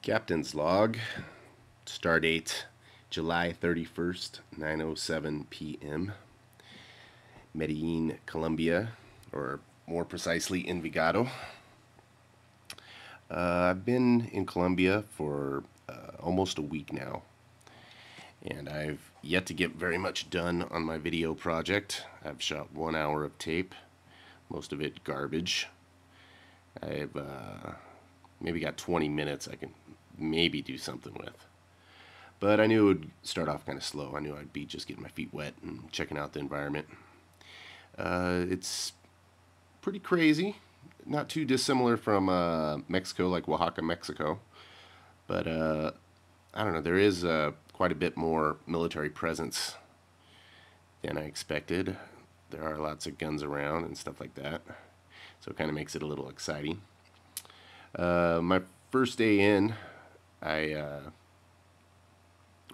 Captain's log, stardate July 31st, 9:07 p.m. Medellin, Colombia, or more precisely Envigado. I've been in Colombia for almost a week now, and I've yet to get very much done on my video project. I've shot 1 hour of tape, most of it garbage. I've maybe got 20 minutes I can maybe do something with. But I knew it would start off kind of slow. I knew I'd be just getting my feet wet and checking out the environment. It's pretty crazy. Not too dissimilar from Mexico, like Oaxaca, Mexico. But I don't know, there is quite a bit more military presence than I expected. There are lots of guns around and stuff like that. So it kind of makes it a little exciting. My first day in, I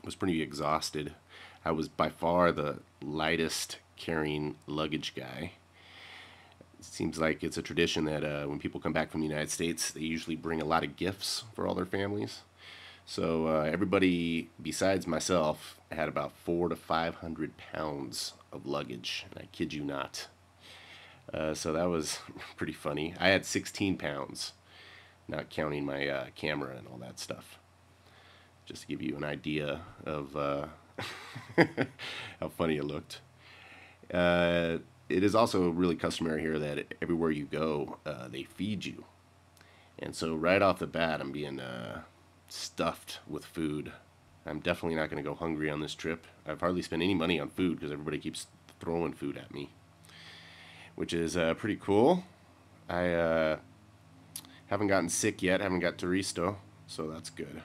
was pretty exhausted. I was by far the lightest carrying luggage guy. It seems like it's a tradition that when people come back from the United States, they usually bring a lot of gifts for all their families. So everybody besides myself had about 400 to 500 pounds of luggage, and I kid you not. So that was pretty funny. I had 16 pounds, not counting my camera and all that stuff. Just to give you an idea of how funny it looked. It is also really customary here that everywhere you go, they feed you. And so right off the bat, I'm being stuffed with food. I'm definitely not going to go hungry on this trip. I've hardly spent any money on food because everybody keeps throwing food at me, which is pretty cool. I haven't gotten sick yet, haven't got turisto, so that's good.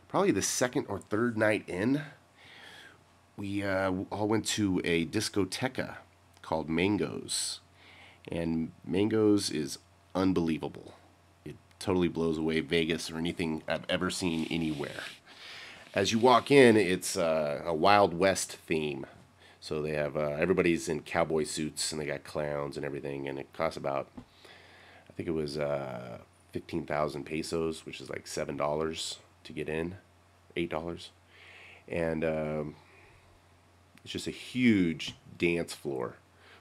Probably the second or third night in, we all went to a discoteca called Mangoes, and Mangoes is unbelievable. It totally blows away Vegas or anything I've ever seen anywhere. As you walk in, it's a Wild West theme. So they have everybody's in cowboy suits and they got clowns and everything, and it costs about, I think it was 15,000 pesos, which is like $7 to get in, $8, and it's just a huge dance floor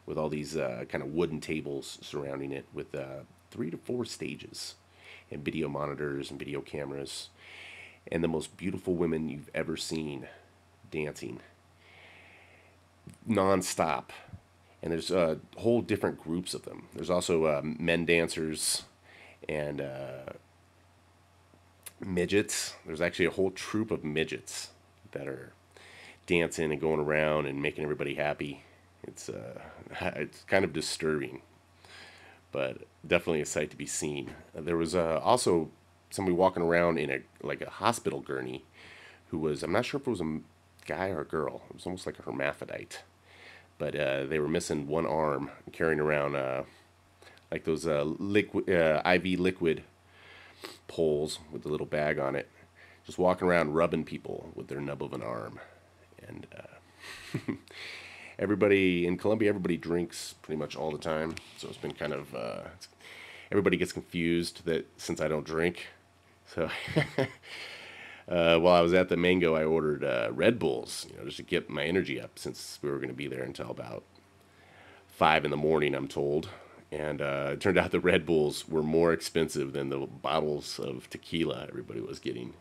with all these kind of wooden tables surrounding it, with 3 to 4 stages and video monitors and video cameras, and the most beautiful women you've ever seen dancing non-stop. And there's whole different groups of them. There's also men dancers and midgets. There's actually a whole troop of midgets that are dancing and going around and making everybody happy. It's kind of disturbing, but definitely a sight to be seen. There was also somebody walking around in a hospital gurney who was, I'm not sure if it was a guy or a girl. It was almost like a hermaphrodite, but they were missing one arm, carrying around like those IV liquid poles with a little bag on it, just walking around rubbing people with their nub of an arm. And everybody in Colombia, everybody drinks pretty much all the time, so it's been kind of everybody gets confused that since I don't drink. So while I was at the Mango, I ordered Red Bulls, just to get my energy up, since we were going to be there until about 5 in the morning, I'm told. And it turned out the Red Bulls were more expensive than the bottles of tequila everybody was getting.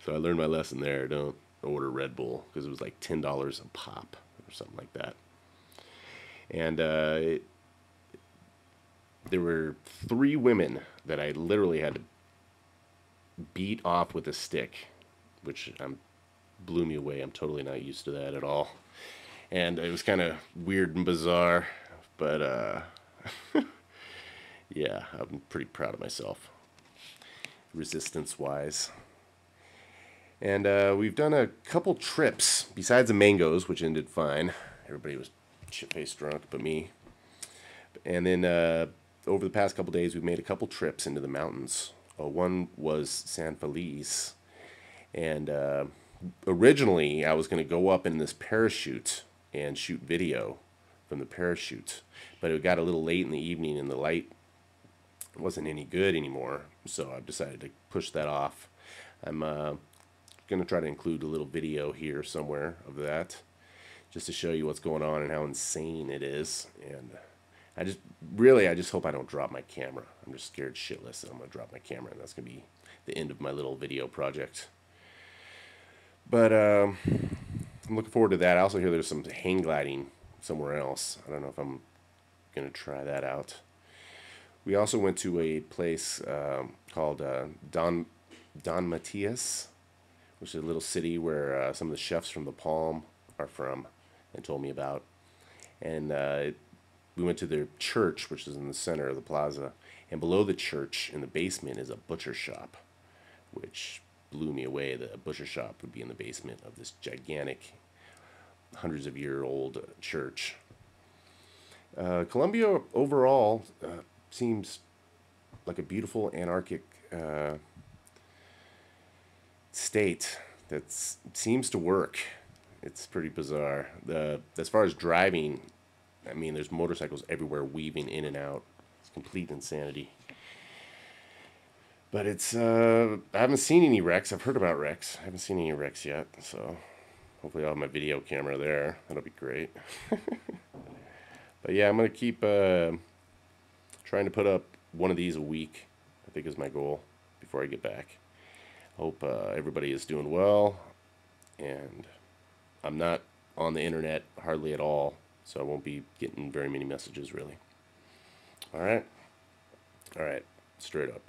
So I learned my lesson there. Don't order Red Bull, because it was like $10 a pop or something like that. And there were 3 women that I literally had to beat off with a stick, which blew me away. I'm totally not used to that at all. And it was kind of weird and bizarre, but yeah, I'm pretty proud of myself, resistance-wise. And we've done a couple trips, besides the Mangoes, which ended fine. Everybody was shit-faced drunk but me. And then over the past couple days, we've made a couple trips into the mountains. One was San Feliz, and originally I was going to go up in this parachute and shoot video from the parachute, but it got a little late in the evening and the light wasn't any good anymore, so I've decided to push that off. I'm going to try to include a little video here somewhere of that, just to show you what's going on and how insane it is. And I just hope I don't drop my camera. I'm just scared shitless that I'm going to drop my camera, and that's going to be the end of my little video project. But I'm looking forward to that. I also hear there's some hang gliding somewhere else. I don't know if I'm going to try that out. We also went to a place called Don Matias, which is a little city where some of the chefs from the Palm are from, and told me about. And we went to their church, which is in the center of the plaza. And below the church, in the basement, is a butcher shop, which blew me away. The butcher shop would be in the basement of this gigantic, hundreds of year old church. Colombia overall seems like a beautiful anarchic state that seems to work. It's pretty bizarre. As far as driving, I mean, there's motorcycles everywhere weaving in and out. It's complete insanity. But it's I haven't seen any wrecks. I've heard about wrecks. I haven't seen any wrecks yet, so hopefully I'll have my video camera there. That'll be great. But yeah, I'm gonna keep trying to put up one of these a week, I think is my goal before I get back. Hope everybody is doing well, and I'm not on the internet hardly at all, so I won't be getting very many messages really. All right, straight up.